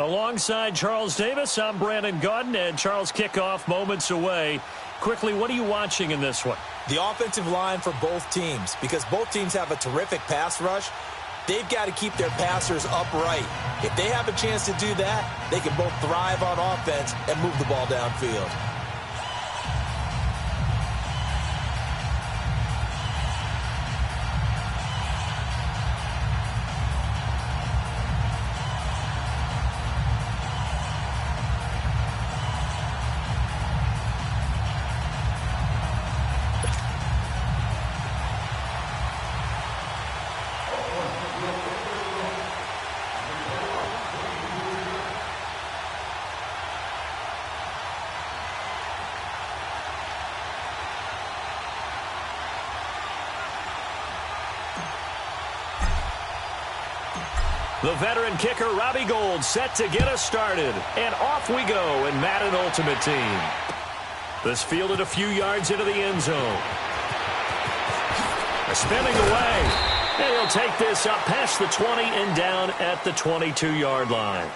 Alongside Charles Davis, I'm Brandon Gaudin, and Charles, kickoff moments away. Quickly, what are you watching in this one? The offensive line for both teams, because both teams have a terrific pass rush. They've got to keep their passers upright. If they have a chance to do that, they can both thrive on offense and move the ball downfield. The veteran kicker, Robbie Gould, set to get us started. And off we go in Madden Ultimate Team. This fielded a few yards into the end zone. Spinning away. And he'll take this up past the 20 and down at the 22-yard line.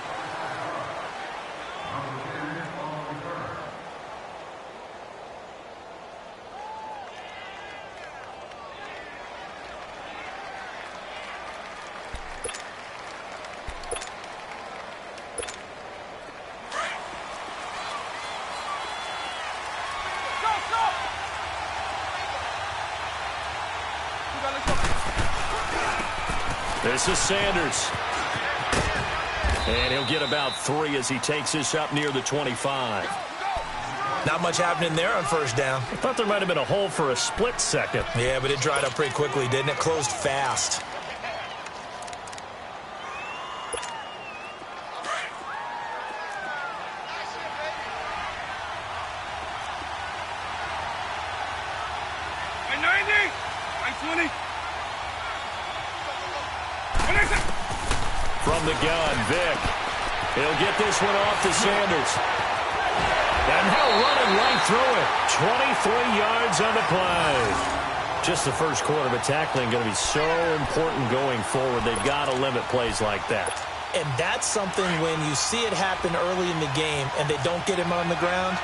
This is Sanders. And he'll get about 3 as he takes this up near the 25. Not much happening there on first down. I thought there might have been a hole for a split second. Yeah, but it dried up pretty quickly, didn't it? Closed fast. From the gun, Vic. He'll get this one off to Sanders. And now running right through it. 23 yards on the play. Just the first quarter, but tackling going to be so important going forward. They've got to limit plays like that. And that's something when you see it happen early in the game and they don't get him on the ground,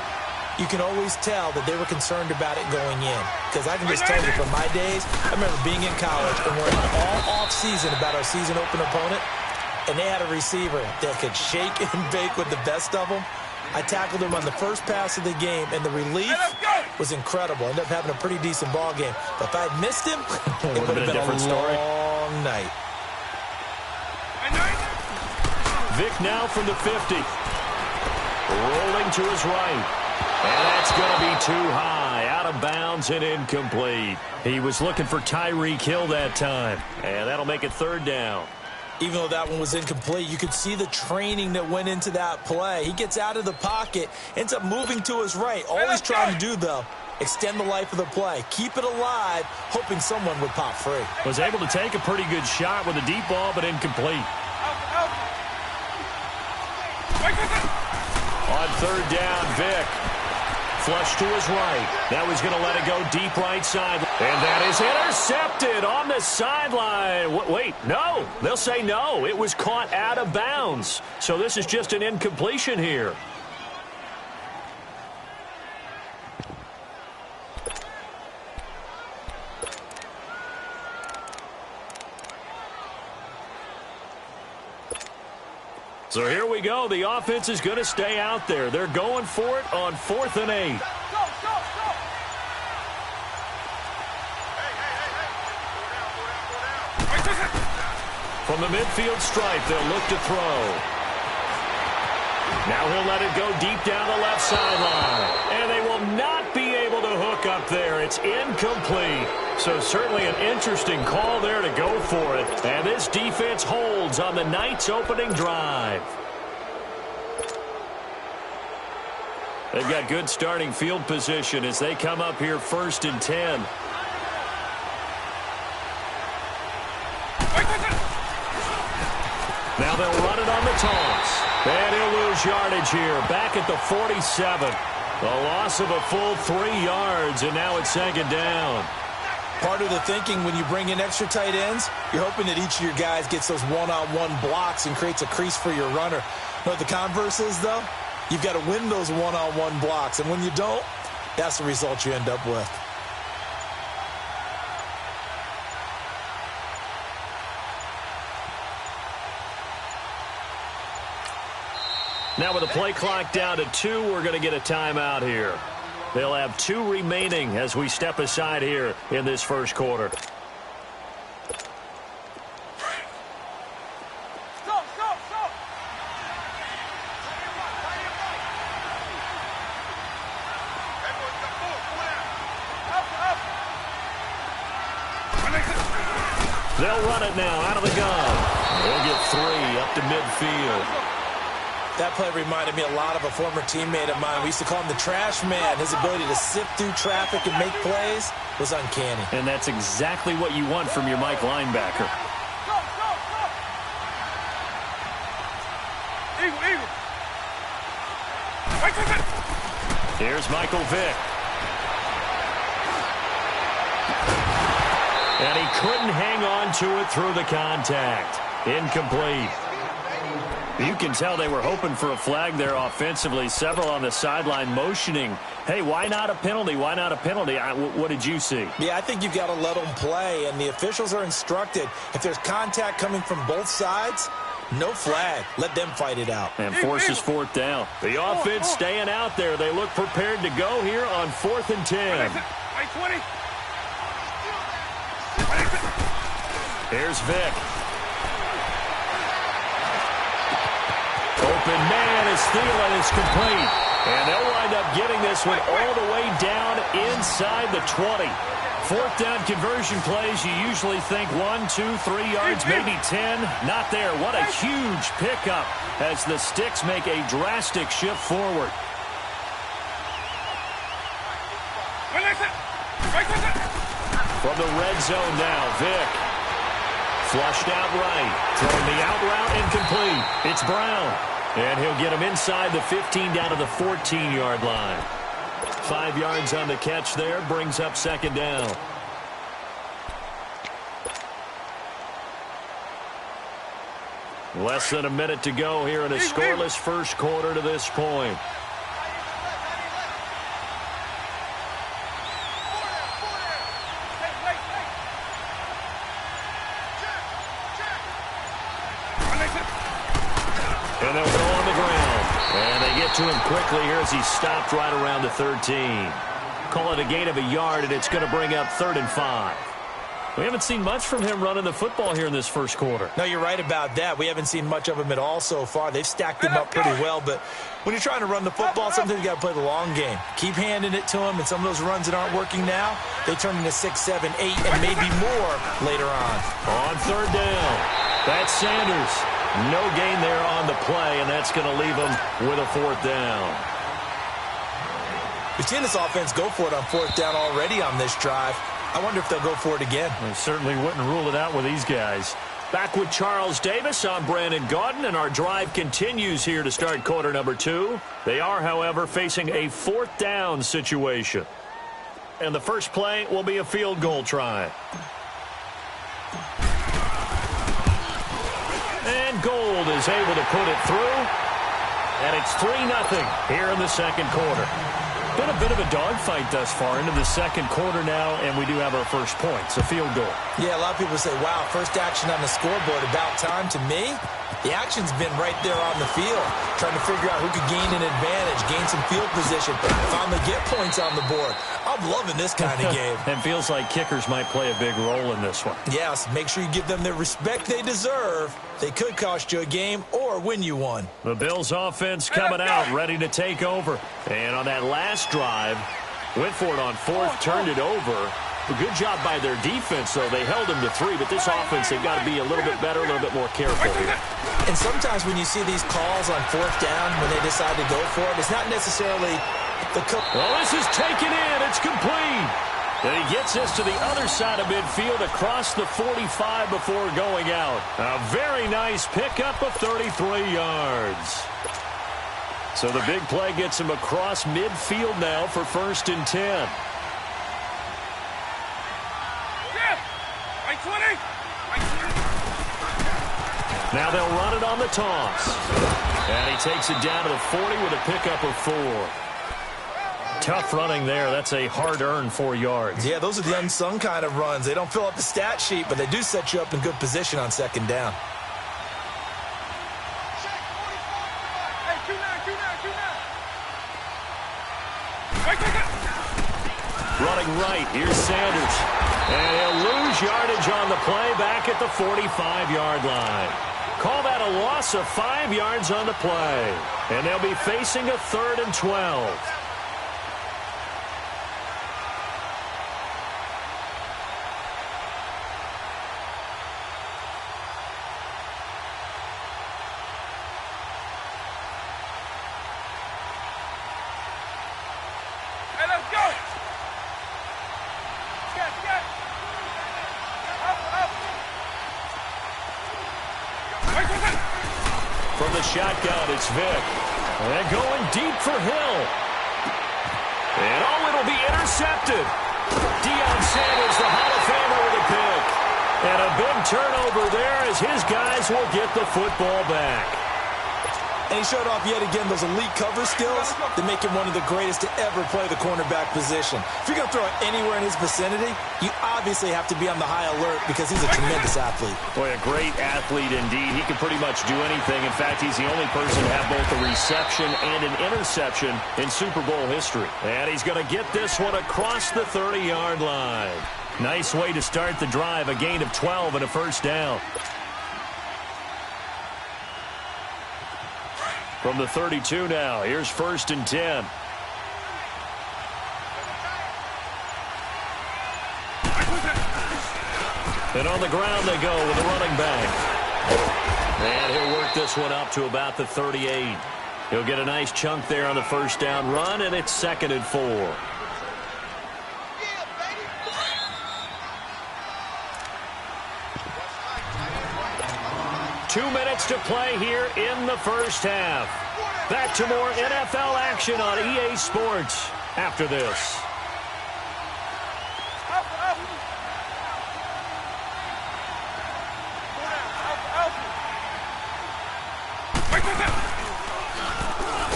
you can always tell that they were concerned about it going in. Because I can just tell you from my days, I remember being in college and worrying all off-season about our season open opponent, and they had a receiver that could shake and bake with the best of them. I tackled him on the first pass of the game, and the relief was incredible. Ended up having a pretty decent ball game. But if I had missed him, it would have been a different story. Long night. Vic now from the 50. Rolling to his right. And that's going to be too high. Out of bounds and incomplete. He was looking for Tyreek Hill that time. And that'll make it third down. Even though that one was incomplete, you could see the training that went into that play. He gets out of the pocket, ends up moving to his right. All he's trying to do, though, extend the life of the play. Keep it alive, hoping someone would pop free. Was able to take a pretty good shot with a deep ball, but incomplete. On third down, Vic. Flush to his right. Now he's going to let it go deep right side. And that is intercepted on the sideline. Wait, no. They'll say no. It was caught out of bounds. So this is just an incompletion here. So here we go. The offense is going to stay out there. They're going for it on 4th and 8. From the midfield stripe, they'll look to throw. Now he'll let it go deep down the left sideline. And they will not be able to hook up there. It's incomplete. So certainly an interesting call there to go for it. And this defense holds on the night's opening drive. They've got good starting field position as they come up here 1st and 10. Now they'll run it on the toss. And he'll lose yardage here. Back at the 47. A loss of a full 3 yards, and now it's 2nd down. Part of the thinking when you bring in extra tight ends, you're hoping that each of your guys gets those one-on-one blocks and creates a crease for your runner. know what the converse is, though? You've got to win those one-on-one blocks, and when you don't, that's the result you end up with. Now with the play clock down to 2, we're going to get a timeout here. They'll have 2 remaining as we step aside here in this first quarter. They'll run it now out of the gun. They'll get 3 up to midfield. That play reminded me a lot of a former teammate of mine. We used to call him the trash man. His ability to sift through traffic and make plays was uncanny. And that's exactly what you want from your Mike linebacker. Here's Michael Vick. And he couldn't hang on to it through the contact. Incomplete. You can tell they were hoping for a flag there offensively. Several on the sideline motioning, hey, why not a penalty? Why not a penalty? What did you see? Yeah, I think you've got to let them play, and the officials are instructed. If there's contact coming from both sides, no flag. Let them fight it out. And forces 4th down. The offense staying out there. They look prepared to go here on 4th and 10. Here's Vick. Open man is Thielen is complete. And they'll wind up getting this one all the way down inside the 20. 4th down conversion plays, you usually think 1, 2, 3 yards, maybe 10. Not there. What a huge pickup as the Sticks make a drastic shift forward. From the red zone now, Vick. Flushed out right. Throwing the out route incomplete. It's Brown. And he'll get him inside the 15 down to the 14-yard line. 5 yards on the catch there. Brings up 2nd down. Less than a minute to go here in a scoreless first quarter to this point. And they'll go on the ground. And they get to him quickly here as he stopped right around the 13. Call it a gain of a yard, and it's going to bring up 3rd and 5. We haven't seen much from him running the football here in this first quarter. No, you're right about that. We haven't seen much of him at all so far. They've stacked him up pretty well, but when you're trying to run the football, sometimes you got to play the long game. Keep handing it to him, and some of those runs that aren't working now, they turn into 6, 7, 8, and maybe more later on. On 3rd down, that's Sanders. No gain there on the play, and that's going to leave him with a 4th down. We've seen this offense go for it on 4th down already on this drive. I wonder if they'll go for it again. We certainly wouldn't rule it out with these guys. Back with Charles Davis. I'm Brandon Gaudin, and our drive continues here to start quarter number 2. They are, however, facing a 4th down situation. And the first play will be a field goal try. And Gold is able to put it through. And it's 3-0 here in the second quarter. Been a bit of a dogfight thus far into the second quarter now, and we do have our first point. It's a field goal. Yeah, a lot of people say, wow, first action on the scoreboard, about time. To me, the action's been right there on the field, trying to figure out who could gain an advantage, gain some field position, finally get points on the board. I'm loving this kind of game. And feels like kickers might play a big role in this one. Yes, make sure you give them the respect they deserve. They could cost you a game or win you one. The Bills offense coming out, ready to take over. And on that last drive, went for it on 4th, turned it over. A good job by their defense, though. They held them to 3, but this offense, they've got to be a little bit better, a little bit more careful here. And sometimes when you see these calls on 4th down, when they decide to go for it, it's not necessarily the... Well, this is taken in. It's complete. And he gets this to the other side of midfield across the 45 before going out. A very nice pickup of 33 yards. So the big play gets him across midfield now for 1st and 10. Now they'll run it on the toss. And he takes it down to the 40 with a pickup of 4. Tough running there. That's a hard-earned 4 yards. Yeah, those are the unsung kind of runs. They don't fill up the stat sheet, but they do set you up in good position on second down. Running right, here's Sanders. And he'll lose yardage on the play back at the 45-yard line. Call that a loss of 5 yards on the play. And they'll be facing a 3rd and 12. From the shotgun, it's Vick. And going deep for Hill. And it'll be intercepted. Deion Sanders, the Hall of Famer, with a pick. And a big turnover there as his guys will get the football back. And he showed off yet again those elite cover skills that make him one of the greatest to ever play the cornerback position. If you're going to throw it anywhere in his vicinity, you obviously have to be on the high alert because he's a tremendous athlete. Boy, a great athlete indeed. He can pretty much do anything. In fact, he's the only person to have both a reception and an interception in Super Bowl history. And he's going to get this one across the 30-yard line. Nice way to start the drive, a gain of 12 and a first down. From the 32 now, here's 1st and 10. And on the ground they go with the running back. And he'll work this one up to about the 38. He'll get a nice chunk there on the first down run, and it's 2nd and 4. Two minutes to play here in the first half. Back to more NFL action on EA Sports after this.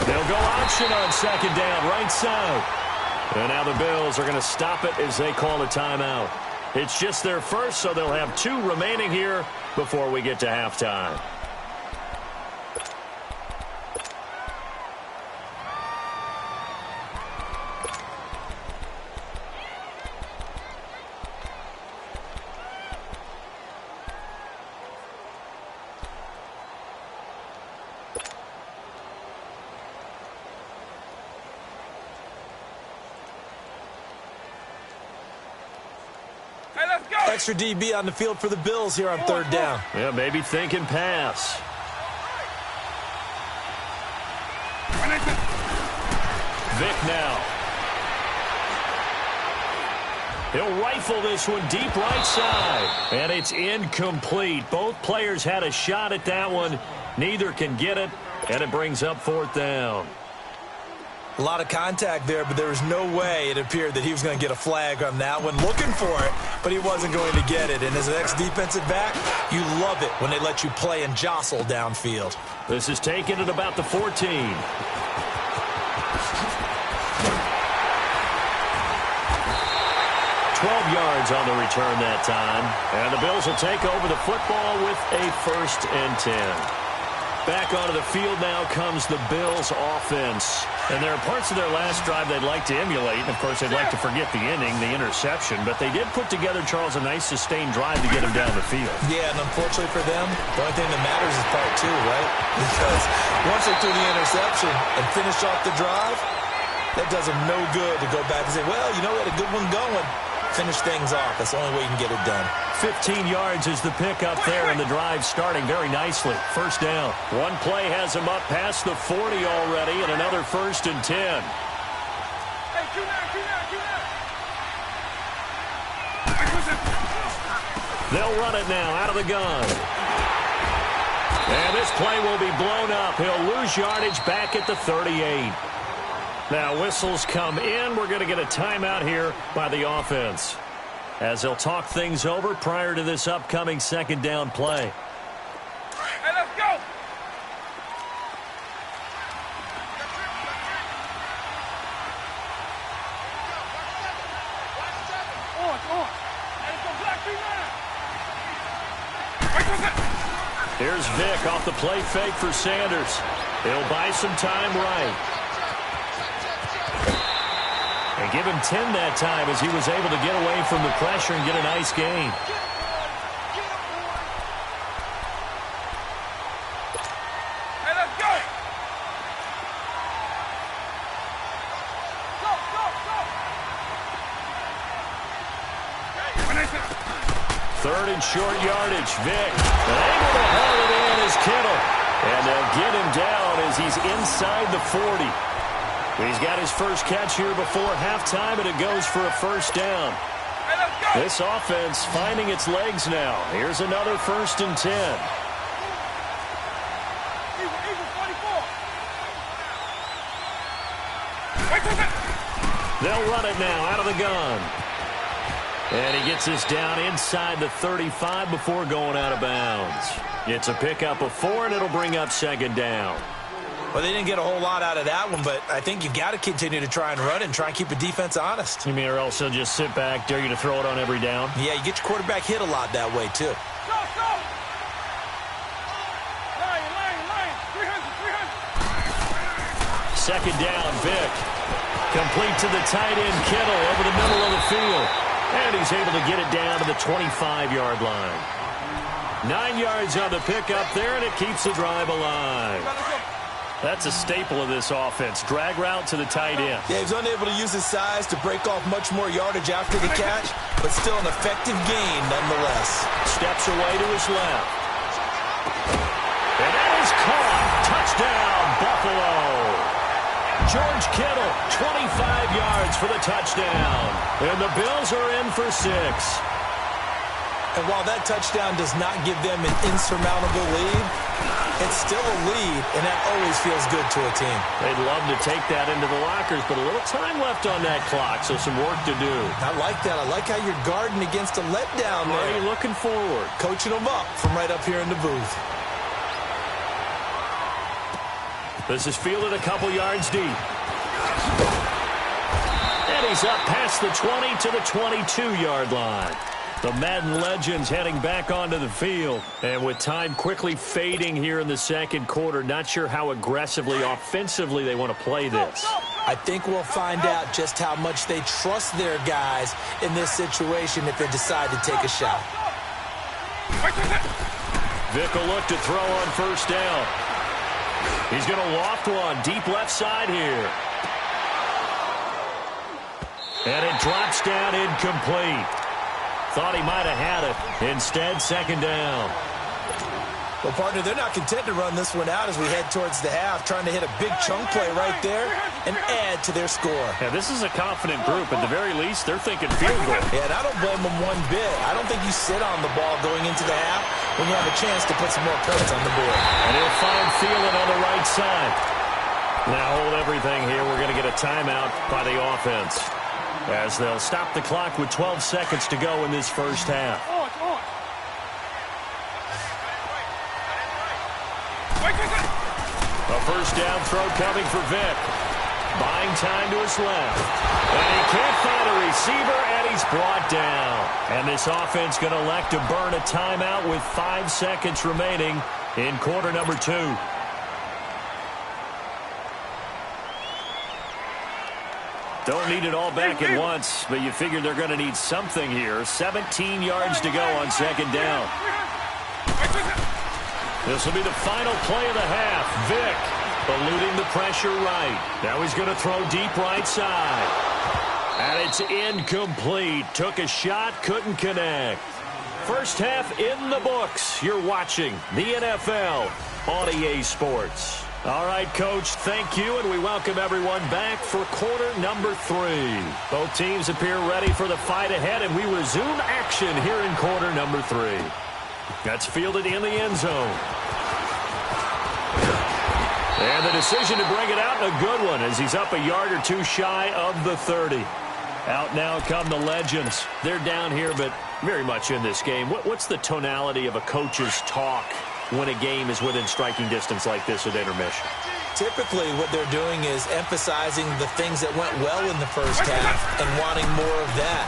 They'll go option on 2nd down, right side. And now the Bills are going to stop it as they call a timeout. It's just their first, so they'll have 2 remaining here before we get to halftime. Extra DB on the field for the Bills here on 3rd down. Yeah, maybe thinking pass. Vick now. He'll rifle this one deep right side. And it's incomplete. Both players had a shot at that one. Neither can get it. And it brings up 4th down. A lot of contact there, but there was no way it appeared that he was going to get a flag on that one. Looking for it, but he wasn't going to get it. And as an ex-defensive back, you love it when they let you play and jostle downfield. This is taken at about the 14. 12 yards on the return that time. And the Bills will take over the football with a 1st and 10. Back onto the field now comes the Bills offense. And there are parts of their last drive they'd like to emulate. And, of course, they'd like to forget the inning, the interception. But they did put together, Charles, a nice sustained drive to get them down the field. Yeah, and unfortunately for them, the only thing that matters is part 2, right? Because once they threw the interception and finished off the drive, that does them no good to go back and say, well, you know, we had a good one going. Finish things off. That's the only way you can get it done. 15 yards is the pickup there, and the drive starting very nicely. First down. One play has them up past the 40 already, and another 1st and 10. They'll run it now out of the gun. And this play will be blown up. He'll lose yardage back at the 38. Now whistles come in. We're going to get a timeout here by the offense as they'll talk things over prior to this upcoming 2nd down play. Here's Vic off the play fake for Sanders. He'll buy some time right. And give him 10 that time as he was able to get away from the pressure and get a nice gain. Third and short yardage. Vic able to haul it in as Kittle. And they'll get him down as he's inside the 40. He's got his first catch here before halftime, and it goes for a first down. This offense finding its legs now. Here's another 1st and 10. They'll run it now out of the gun. And he gets this down inside the 35 before going out of bounds. It's a pickup of 4, and it'll bring up 2nd down. Well, they didn't get a whole lot out of that one, but I think you've got to continue to try and run it and try and keep the defense honest. You mean, or else he'll just sit back, dare you to throw it on every down? Yeah, you get your quarterback hit a lot that way, too. Second down, Vic. Complete to the tight end, Kittle, over the middle of the field. And he's able to get it down to the 25-yard line. 9 yards on the pickup there, and it keeps the drive alive. That's a staple of this offense. Drag route to the tight end. Yeah, he's unable to use his size to break off much more yardage after the catch, but still an effective gain nonetheless. Steps away to his left. And that is caught. Touchdown, Buffalo. George Kittle, 25 yards for the touchdown. And the Bills are in for 6. And while that touchdown does not give them an insurmountable lead, it's still a lead, and that always feels good to a team. They'd love to take that into the lockers, but a little time left on that clock, so some work to do. I like that. I like how you're guarding against a letdown there. Are you looking forward? Coaching them up from right up here in the booth. This is fielded a couple yards deep. And he's up past the 20 to the 22-yard line. The Madden legends heading back onto the field. And with time quickly fading here in the second quarter, not sure how aggressively, offensively they want to play this. I think we'll find out just how much they trust their guys in this situation if they decide to take a shot. Vic will look to throw on first down. He's going to loft one deep left side here. And it drops down incomplete. Thought he might have had it. Instead, second down. Well, partner, they're not content to run this one out as we head towards the half, trying to hit a big chunk play right there and add to their score. Yeah, this is a confident group. At the very least, they're thinking field goal. Yeah, and I don't blame them one bit. I don't think you sit on the ball going into the half when you have a chance to put some more points on the board. And he'll find Thielen on the right side. Now hold everything here. We're going to get a timeout by the offense, as they'll stop the clock with 12 seconds to go in this first half. A first down throw coming for Vic. Buying time to his left. And he can't find a receiver, and he's brought down. And this offense going to elect to burn a timeout with 5 seconds remaining in quarter number 2. Don't need it all back at once, but you figure they're going to need something here. 17 yards to go on second down. This will be the final play of the half. Vic eluding the pressure right. Now he's going to throw deep right side. And it's incomplete. Took a shot, couldn't connect. First half in the books. You're watching the NFL on EA Sports. All right, Coach, thank you, and we welcome everyone back for quarter number 3. Both teams appear ready for the fight ahead, and we resume action here in quarter number 3. That's fielded in the end zone. And the decision to bring it out, a good one, as he's up a yard or two shy of the 30. Out now come the legends. They're down here, but very much in this game. What's the tonality of a coach's talk when a game is within striking distance like this at intermission? Typically, what they're doing is emphasizing the things that went well in the first half and wanting more of that.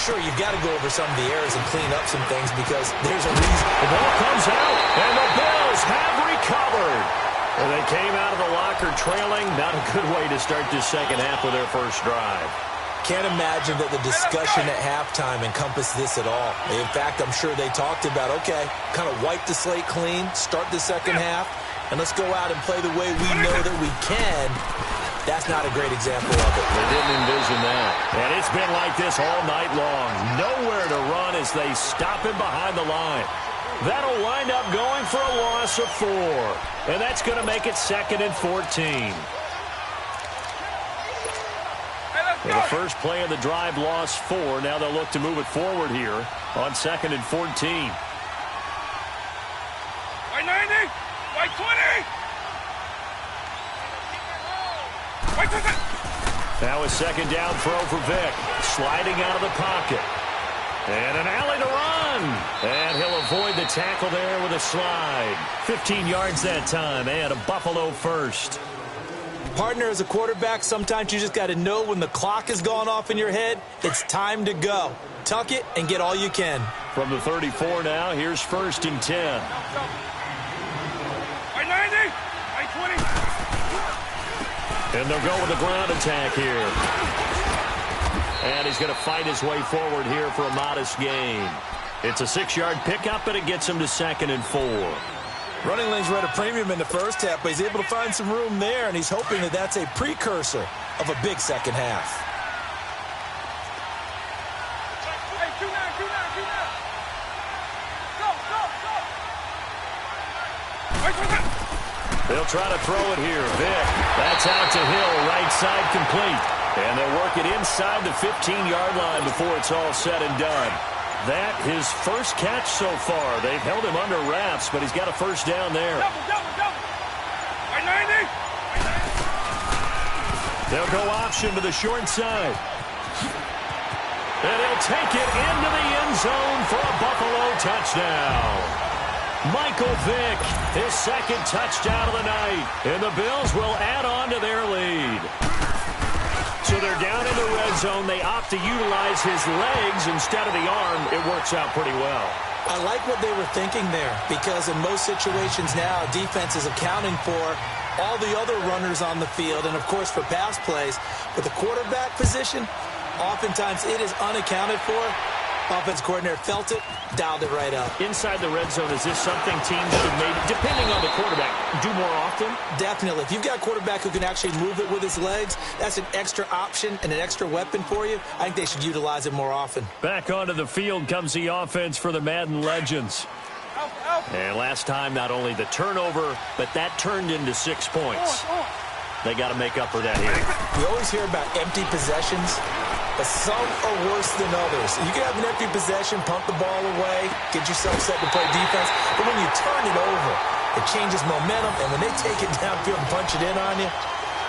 sure, you've got to go over some of the errors and clean up some things because there's a reason. The ball comes out, and the Bills have recovered. And they came out of the locker trailing. Not a good way to start this second half with their first drive. Can't imagine that the discussion at halftime encompassed this at all. In fact, I'm sure they talked about, okay, kind of wipe the slate clean, start the second half, and let's go out and play the way we know that we can. That's not a great example of it. They didn't envision that. And it's been like this all night long. Nowhere to run as they stop him behind the line. That'll wind up going for a loss of 4. And that's going to make it 2nd and 14. Well, the first play of the drive lost 4. Now they'll look to move it forward here on 2nd and 14. White 90, white 20. White 20. Now a second down throw for Vick. Sliding out of the pocket. And an alley to run. And he'll avoid the tackle there with a slide. 15 yards that time and a Buffalo first. Partner, as a quarterback, sometimes you just got to know when the clock has gone off in your head, it's time to go. Tuck it and get all you can. From the 34 now, here's 1st and 10. White 90, white 20. And they'll go with the ground attack here. And he's going to fight his way forward here for a modest gain. It's a 6-yard pickup, and it gets him to 2nd and 4. Running lanes were at a premium in the first half, but he's able to find some room there, and he's hoping that that's a precursor of a big second half. Hey, 2-9, 2-9, 2-9. Go, go, go. They'll try to throw it here. Vick, that's out to Hill, right side complete. And they'll work it inside the 15-yard line before it's all said and done. That his first catch so far. They've held him under wraps, but he's got a first down there. Double, double, double. White 90. They'll go option to the short side. And he'll take it into the end zone for a Buffalo touchdown. Michael Vick, his 2nd touchdown of the night. And the Bills will add on to their lead. So they're down in the red zone. They opt to utilize his legs instead of the arm. It works out pretty well. I like what they were thinking there because in most situations now, defense is accounting for all the other runners on the field and, of course, for pass plays. But the quarterback position, oftentimes it is unaccounted for. Offense coordinator felt it, dialed it right up. Inside the red zone, is this something teams should maybe, depending on the quarterback, do more often? Definitely. If you've got a quarterback who can actually move it with his legs, that's an extra option and an extra weapon for you. I think they should utilize it more often. Back onto the field comes the offense for the Madden Legends. And last time, not only the turnover, but that turned into 6 points. They got to make up for that here. We always hear about empty possessions, but some are worse than others. You can have an empty possession, pump the ball away, get yourself set to play defense, but when you turn it over, it changes momentum, and when they take it downfield and punch it in on you,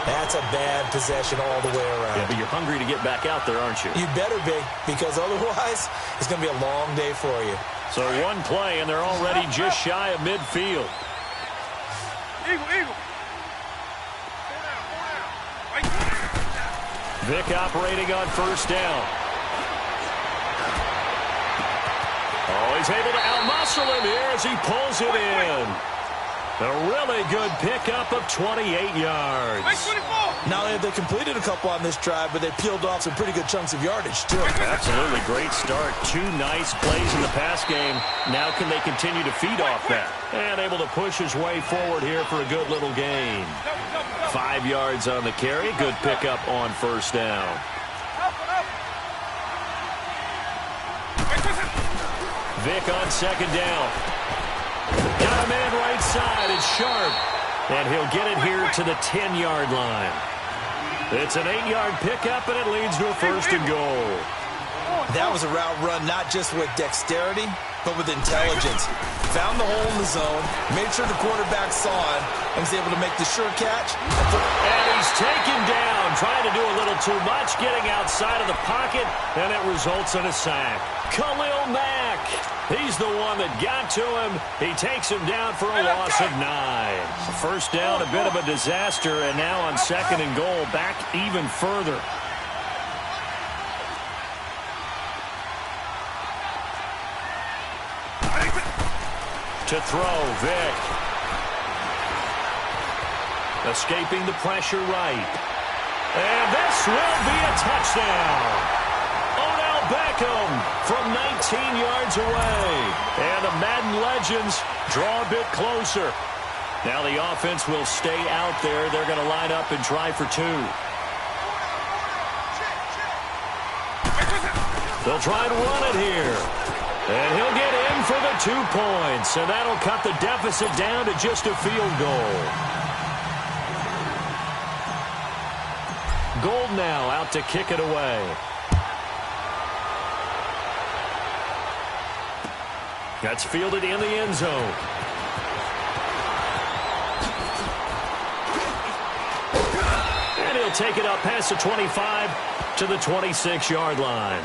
that's a bad possession all the way around. Yeah, but you're hungry to get back out there, aren't you? You better be, because otherwise it's going to be a long day for you. So one play, and they're already just shy of midfield. Eagle, eagle. Vick operating on first down. Oh, he's able to outmuscle him here as he pulls it in. A really good pickup of 28 yards. Not only have they completed a couple on this drive, but they peeled off some pretty good chunks of yardage, too. Absolutely great start. 2 nice plays in the pass game. Now can they continue to feed off that? And able to push his way forward here for a good little gain. 5 yards on the carry. Good pickup on first down. Vick on second down. Got a man right side. It's Sharp. And he'll get it here to the 10-yard line. It's an 8-yard pickup, and it leads to a first and goal. That was a route run not just with dexterity, but with intelligence. Found the hole in the zone, made sure the quarterback saw it, and was able to make the sure catch. And he's taken down, trying to do a little too much, getting outside of the pocket, and it results in a sack. Khalil Mack, he's the one that got to him. He takes him down for a loss of 9. First down, a bit of a disaster, and now on second and goal, back even further. To throw, Vic. Escaping the pressure right. And this will be a touchdown. Odell Beckham from 19 yards away. And the Madden legends draw a bit closer. Now the offense will stay out there. They're going to line up and try for two. They'll try and run it here. And he'll get in for the 2 points. And that'll cut the deficit down to just a field goal. Gold now out to kick it away. That's fielded in the end zone. And he'll take it up past the 25 to the 26-yard line.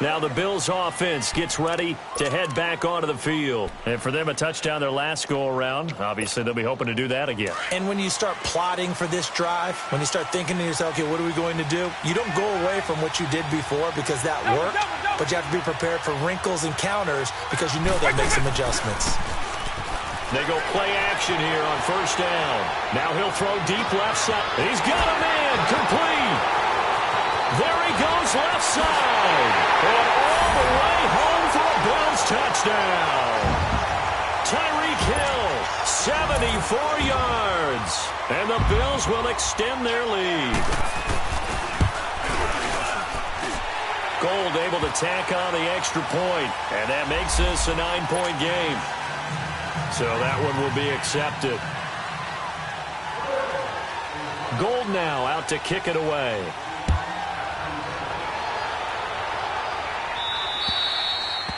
Now the Bills offense gets ready to head back onto the field. And for them, a touchdown their last go-around. Obviously, they'll be hoping to do that again. And when you start plotting for this drive, when you start thinking to yourself, okay, what are we going to do? You don't go away from what you did before because that worked, but you have to be prepared for wrinkles and counters because you know they'll make some adjustments. They go play action here on first down. Now he'll throw deep left side. He's got a man complete. There he goes left side. And all the way home for a Bills touchdown. Tyreek Hill, 74 yards. And the Bills will extend their lead. Gold able to tack on the extra point. And that makes this a 9-point game. So that one will be accepted. Gold now out to kick it away.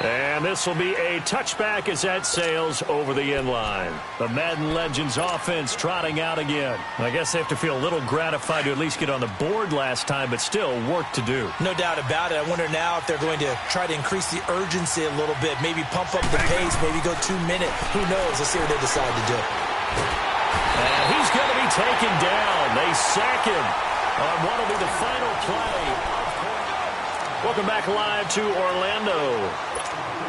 And this will be a touchback as that sails over the end line. The Madden Legends offense trotting out again. I guess they have to feel a little gratified to at least get on the board last time, but still work to do. No doubt about it. I wonder now if they're going to try to increase the urgency a little bit, maybe pump up the pace, maybe go 2 minutes. Who knows? Let's see what they decide to do. And he's going to be taken down. They sack him on what will be the final play. Welcome back live to Orlando,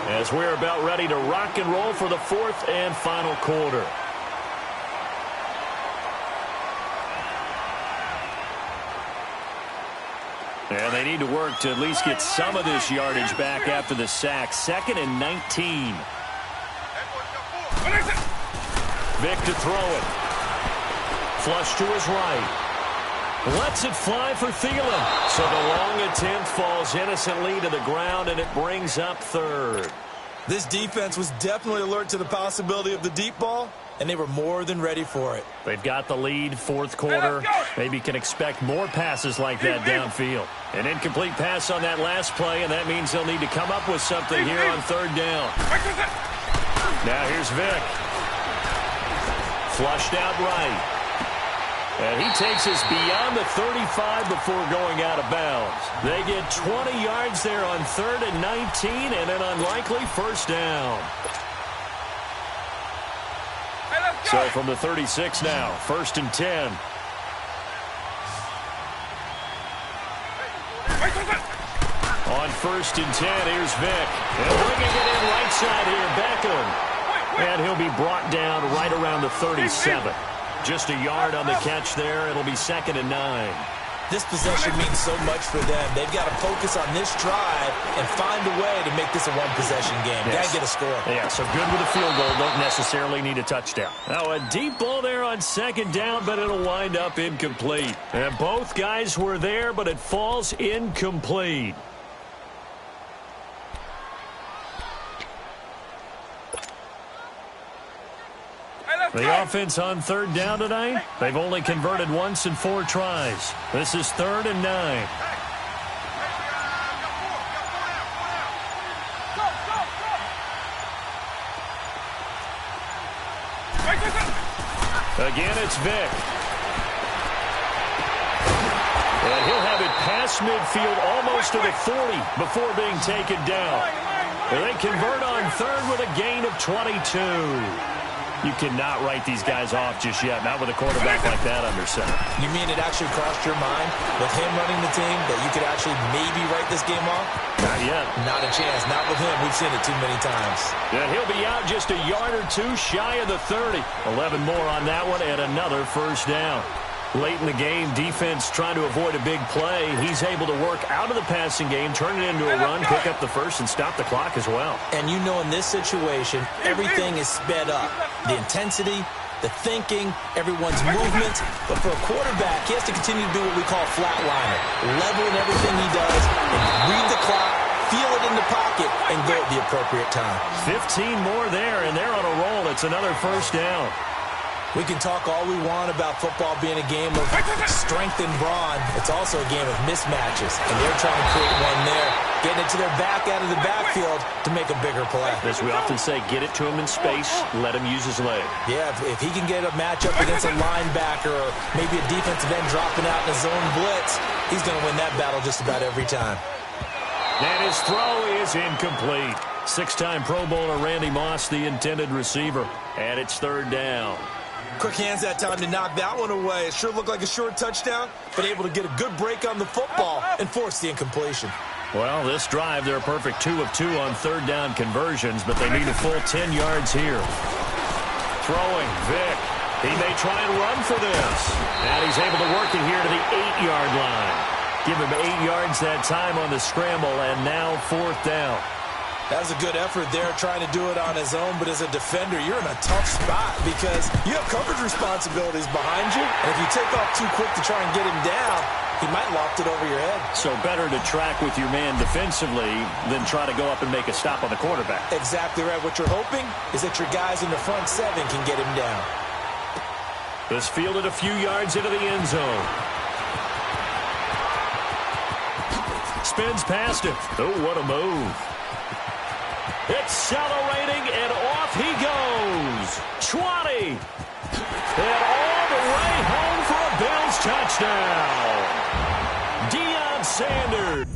as we're about ready to rock and roll for the 4th and final quarter. And they need to work to at least get some of this yardage back after the sack. 2nd and 19. Vic to throw it. Flush to his right. Lets it fly for Thielen. So the long attempt falls innocently to the ground, and it brings up 3rd. This defense was definitely alert to the possibility of the deep ball, and they were more than ready for it. They've got the lead, 4th quarter. Maybe can expect more passes like that downfield. An incomplete pass on that last play, and that means they'll need to come up with something here on 3rd down. Now here's Vic. Flushed out right. And he takes us beyond the 35 before going out of bounds. They get 20 yards there on 3rd and 19 and an unlikely first down. So from the 36 now, 1st and 10. On 1st and 10, here's Vic. And bringing it in right side here, Beckham. And he'll be brought down right around the 37. Just a yard on the catch there. It'll be 2nd and 9. This possession means so much for them. They've got to focus on this drive and find a way to make this a one-possession game. Yes. Got to get a score. Yeah, so good with a field goal. Don't necessarily need a touchdown. Now, a deep ball there on 2nd down, but it'll wind up incomplete. And both guys were there, but it falls incomplete. The offense on 3rd down tonight, they've only converted once in 4 tries. This is 3rd and 9. Again, it's Vic. And he'll have it past midfield almost to the 40 before being taken down. And they convert on 3rd with a gain of 22. You cannot write these guys off just yet, not with a quarterback like that under center. You mean it actually crossed your mind with him running the team that you could actually maybe write this game off? Not yet. Not a chance. Not with him. We've seen it too many times. And he'll be out just a yard or two shy of the 30. 11 more on that one and another first down. Late in the game, defense trying to avoid a big play. He's able to work out of the passing game, turn it into a run, pick up the first, and stop the clock as well. And you know in this situation, everything is sped up. The intensity, the thinking, everyone's movement. But for a quarterback, he has to continue to do what we call flatliner. Level in everything he does, and read the clock, feel it in the pocket, and go at the appropriate time. 15 more there, and they're on a roll. It's another first down. We can talk all we want about football being a game of strength and brawn. It's also a game of mismatches, and they're trying to create one there, getting it to their back out of the backfield to make a bigger play. As we often say, get it to him in space, let him use his leg. Yeah, if he can get a matchup against a linebacker or maybe a defensive end dropping out in a zone blitz, he's going to win that battle just about every time. And his throw is incomplete. Six-time Pro Bowler Randy Moss, the intended receiver, and it's third down. Quick hands that time to knock that one away. It sure looked like a short touchdown, but able to get a good break on the football and force the incompletion. Well, this drive, they're a perfect 2 of 2 on third down conversions, but they need a full 10 yards here. Throwing, Vick. He may try and run for this. And he's able to work it here to the 8-yard line. Give him 8 yards that time on the scramble, and now fourth down. That was a good effort there, trying to do it on his own, but as a defender, you're in a tough spot because you have coverage responsibilities behind you, and if you take off too quick to try and get him down, he might loft it over your head. So better to track with your man defensively than try to go up and make a stop on the quarterback. Exactly right. What you're hoping is that your guys in the front seven can get him down. This fielded a few yards into the end zone. Spins past it. Oh, what a move. Accelerating, and off he goes. 20. And all the way home for a Bills touchdown. Deion Sanders.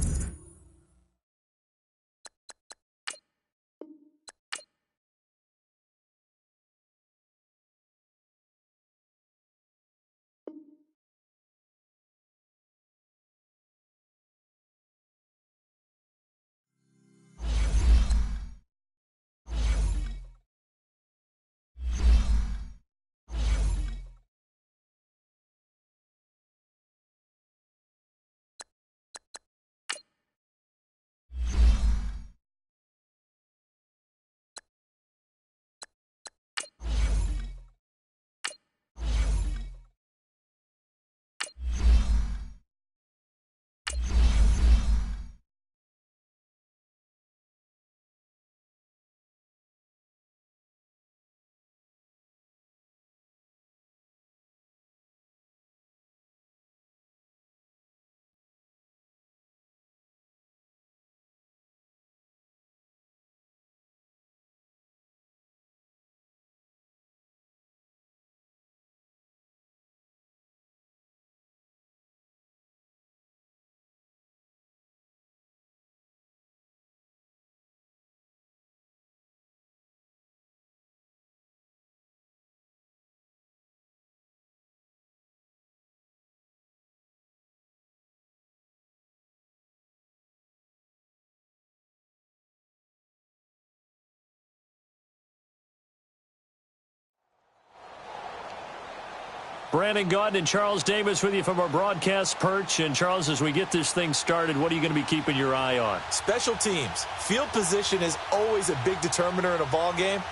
Brandon Gaudin and Charles Davis with you from our broadcast perch. And, Charles, as we get this thing started, what are you going to be keeping your eye on? Special teams. Field position is always a big determiner in a ball game.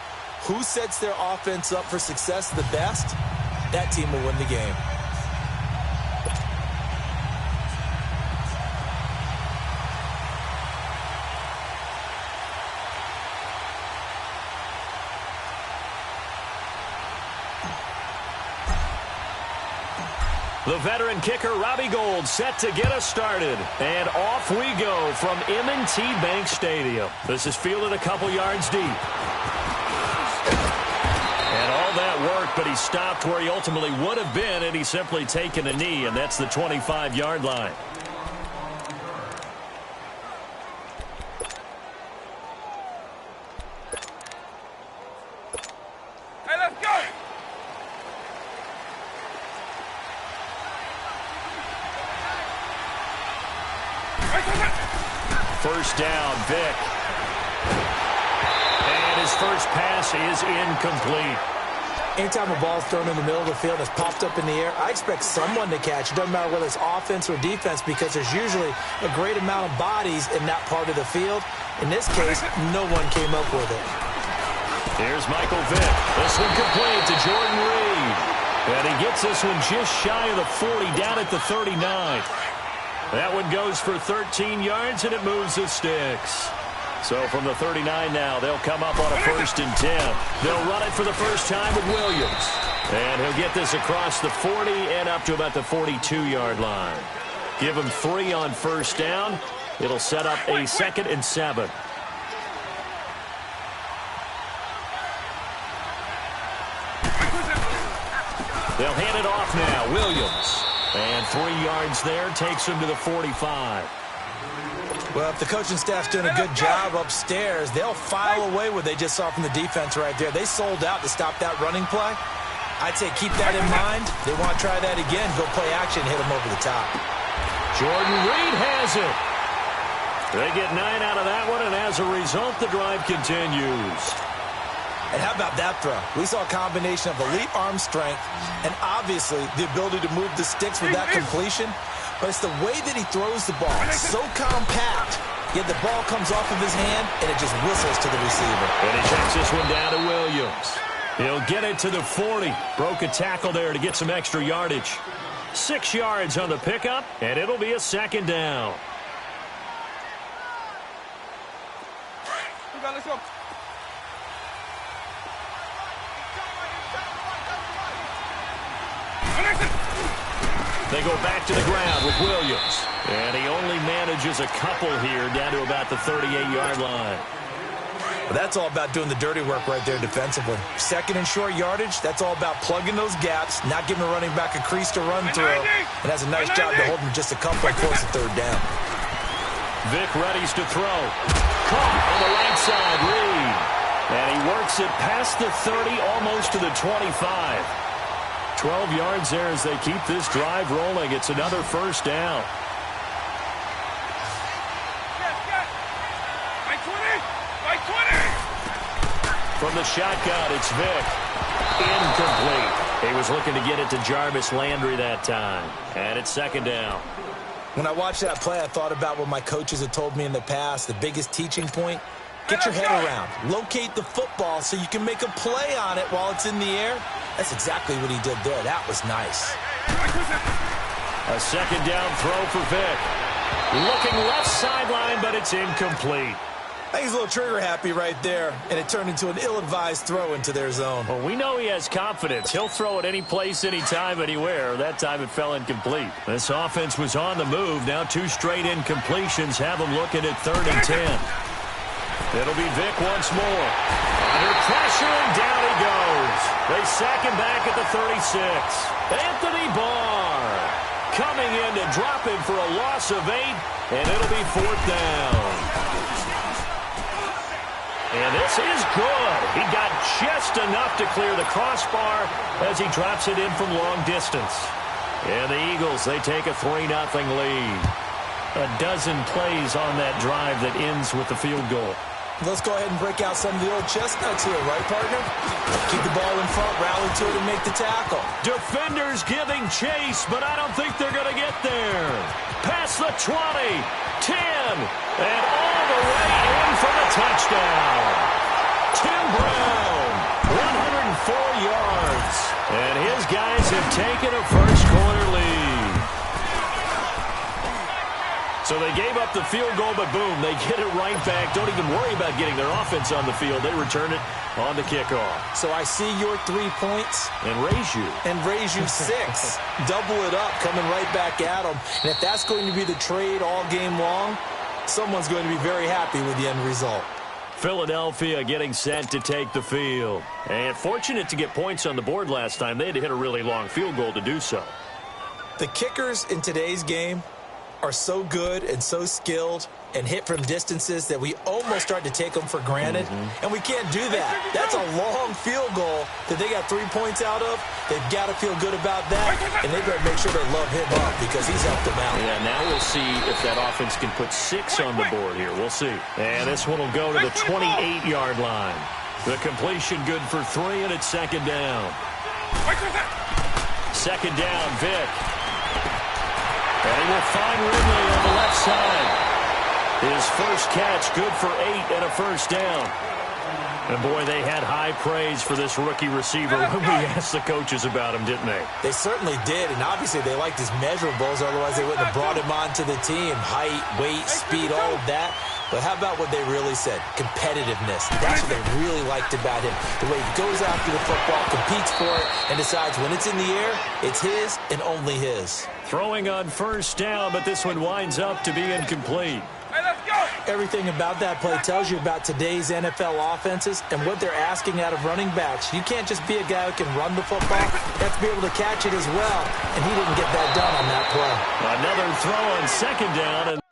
Who sets their offense up for success the best, that team will win the game. The veteran kicker, Robbie Gould, set to get us started. And off we go from M&T Bank Stadium. This is fielded a couple yards deep. And all that work, but he stopped where he ultimately would have been, and he's simply taken a knee, and that's the 25-yard line. Hey, let's go! first down. Vick. And his first pass is incomplete. Anytime a ball's thrown in the middle of the field and it's popped up in the air, I expect someone to catch. It doesn't matter whether it's offense or defense because there's usually a great amount of bodies in that part of the field. In this case, no one came up with it. Here's Michael Vick. This one complete to Jordan Reed. And he gets this one just shy of the 40, down at the 39. That one goes for 13 yards, and it moves the sticks. So from the 39 now, they'll come up on a 1st and 10. They'll run it for the first time with Williams. And he'll get this across the 40 and up to about the 42-yard line. Give him 3 on first down. It'll set up a 2nd and 7. They'll hand it off now. Williams. And 3 yards there takes him to the 45. Well, if the coaching staff's doing a good job upstairs, they'll file away what they just saw from the defense right there. They sold out to stop that running play. I'd say keep that in mind. They want to try that again. Go play action, hit them over the top. Jordan Reed has it. They get 9 out of that one, and as a result, the drive continues. And how about that throw? We saw a combination of elite arm strength and obviously the ability to move the sticks with that completion. But it's the way that he throws the ball. It's so compact, yet the ball comes off of his hand, and it just whistles to the receiver. And he takes this one down to Williams. He'll get it to the 40. Broke a tackle there to get some extra yardage. 6 yards on the pickup, and it'll be a 2nd down. Let's go. They go back to the ground with Williams. And he only manages a couple here down to about the 38-yard line. Well, that's all about doing the dirty work right there defensively. 2nd and short yardage, that's all about plugging those gaps, not giving a running back a crease to run through, and has a nice job to hold him just a couple and force the 3rd down. Vick readies to throw. Caught on the right side, Reed. And he works it past the 30, almost to the 25. 12 yards there as they keep this drive rolling. It's another 1st down. From the shotgun, it's Vick. Incomplete. He was looking to get it to Jarvis Landry that time. And it's 2nd down. When I watched that play, I thought about what my coaches had told me in the past. The biggest teaching point, get your head around. Locate the football so you can make a play on it while it's in the air. That's exactly what he did there. That was nice. A 2nd down throw for Vick. Looking left sideline, but it's incomplete. I think he's a little trigger happy right there, and it turned into an ill-advised throw into their zone. Well, we know he has confidence. He'll throw it any place, anytime, anywhere. That time it fell incomplete. This offense was on the move. Now 2 straight incompletions have them looking at 3rd and 10. It'll be Vick once more. Under pressure, and down he goes. They sack him back at the 36. Anthony Barr coming in to drop him for a loss of 8, and it'll be 4th down. And this is good. He got just enough to clear the crossbar as he drops it in from long distance. And the Eagles, they take a 3-0 lead. A dozen plays on that drive that ends with the field goal. Let's go ahead and break out some of the old chestnuts here, right, partner? Keep the ball in front, rally to it, and make the tackle. Defenders giving chase, but I don't think they're going to get there. Past the 20, 10, and all the way in for the touchdown. Tim Brown, 104 yards. And his guys have taken a first-quarter lead. So they gave up the field goal, but boom, they get it right back. Don't even worry about getting their offense on the field. They return it on the kickoff. So I see your 3 points. And raise you. And raise you 6. Double it up, coming right back at them. And if that's going to be the trade all game long, someone's going to be very happy with the end result. Philadelphia getting set to take the field. And fortunate to get points on the board last time. They had to hit a really long field goal to do so. The kickers in today's game are so good and so skilled, and hit from distances that we almost start to take them for granted, and we can't do that. That's a long field goal that they got 3 points out of. They've got to feel good about that, and they better make sure they love him up because he's helped them out. Yeah, now we'll see if that offense can put 6 on the board here. We'll see. And this one will go to the 28-yard line. The completion good for 3, and it's second down. Second down, Vick. And he will find Ridley on the left side. His first catch good for 8 and a first down. And, boy, they had high praise for this rookie receiver when we asked the coaches about him, didn't they? They certainly did, and obviously they liked his measurables. Otherwise, they wouldn't have brought him onto the team. Height, weight, speed, all of that. But how about what they really said? Competitiveness. That's what they really liked about him. The way he goes after the football, competes for it, and decides when it's in the air, it's his and only his. Throwing on first down, but this one winds up to be incomplete. Hey, let's go. Everything about that play tells you about today's NFL offenses and what they're asking out of running backs. You can't just be a guy who can run the football. You have to be able to catch it as well, and he didn't get that done on that play. Another throw on second down.